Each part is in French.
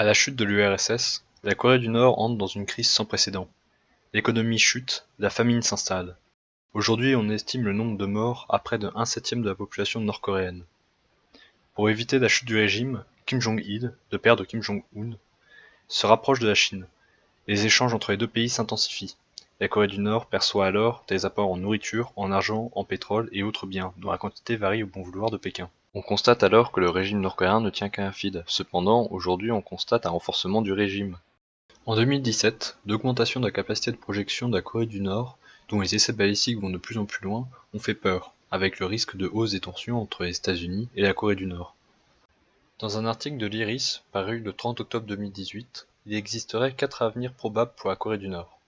À la chute de l'URSS, la Corée du Nord entre dans une crise sans précédent. L'économie chute, la famine s'installe. Aujourd'hui, on estime le nombre de morts à près de 1/7 de la population nord-coréenne. Pour éviter la chute du régime, Kim Jong-il, le père de Kim Jong-un, se rapproche de la Chine. Les échanges entre les deux pays s'intensifient. La Corée du Nord perçoit alors des apports en nourriture, en argent, en pétrole et autres biens, dont la quantité varie au bon vouloir de Pékin. On constate alors que le régime nord-coréen ne tient qu'à un fil. Cependant, aujourd'hui on constate un renforcement du régime. En 2017, l'augmentation de la capacité de projection de la Corée du Nord, dont les essais balistiques vont de plus en plus loin, ont fait peur, avec le risque de hausse des tensions entre les États-Unis et la Corée du Nord. Dans un article de l'IRIS, paru le 30 octobre 2018, il existerait 4 avenirs probables pour la Corée du Nord.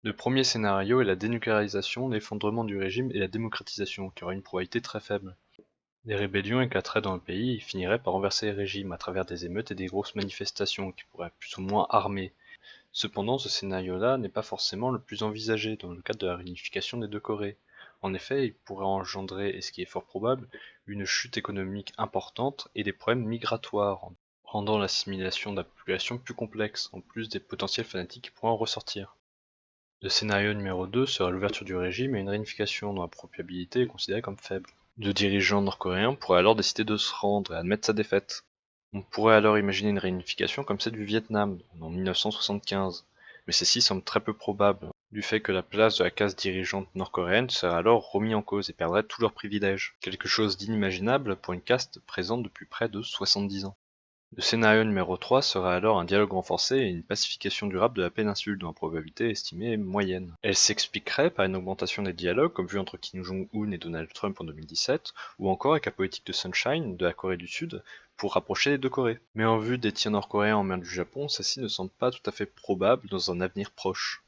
Le premier scénario est la dénucléarisation, l'effondrement du régime et la démocratisation, qui aura une probabilité très faible. Les rébellions éclateraient dans le pays et finiraient par renverser les régimes à travers des émeutes et des grosses manifestations qui pourraient être plus ou moins armées. Cependant, ce scénario-là n'est pas forcément le plus envisagé dans le cadre de la réunification des deux Corées. En effet, il pourrait engendrer, et ce qui est fort probable, une chute économique importante et des problèmes migratoires, rendant l'assimilation de la population plus complexe, en plus des potentiels fanatiques qui pourraient en ressortir. Le scénario numéro 2 serait l'ouverture du régime et une réunification dont la probabilité est considérée comme faible. Le dirigeant nord-coréen pourrait alors décider de se rendre et admettre sa défaite. On pourrait alors imaginer une réunification comme celle du Vietnam, en 1975, mais celle-ci semble très peu probable, du fait que la place de la classe dirigeante nord-coréenne serait alors remise en cause et perdrait tous leurs privilèges, quelque chose d'inimaginable pour une caste présente depuis près de 70 ans. Le scénario numéro 3 serait alors un dialogue renforcé et une pacification durable de la péninsule dont la probabilité estimée est moyenne. Elle s'expliquerait par une augmentation des dialogues comme vu entre Kim Jong-un et Donald Trump en 2017, ou encore avec la politique de Sunshine de la Corée du Sud pour rapprocher les deux Corées. Mais en vue des tirs nord-coréens en mer du Japon, celle-ci ne semble pas tout à fait probable dans un avenir proche.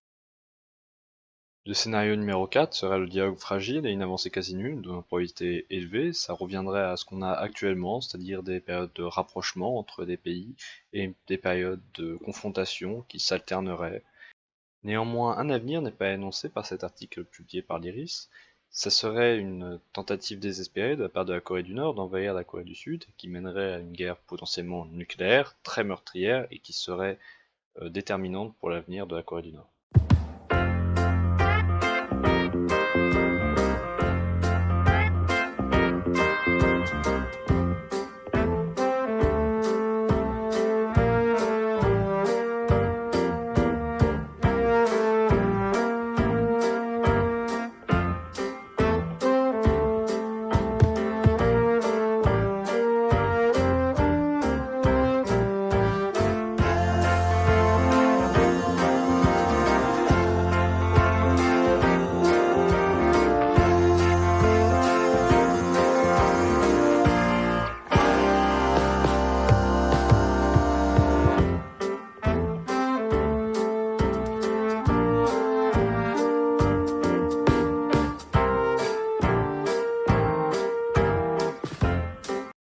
Le scénario numéro 4 serait le dialogue fragile et une avancée quasi nulle, dont la probabilité élevée. Ça reviendrait à ce qu'on a actuellement, c'est-à-dire des périodes de rapprochement entre des pays et des périodes de confrontation qui s'alterneraient. Néanmoins, un avenir n'est pas énoncé par cet article publié par l'IRIS. Ça serait une tentative désespérée de la part de la Corée du Nord d'envahir la Corée du Sud, qui mènerait à une guerre potentiellement nucléaire, très meurtrière et qui serait déterminante pour l'avenir de la Corée du Nord.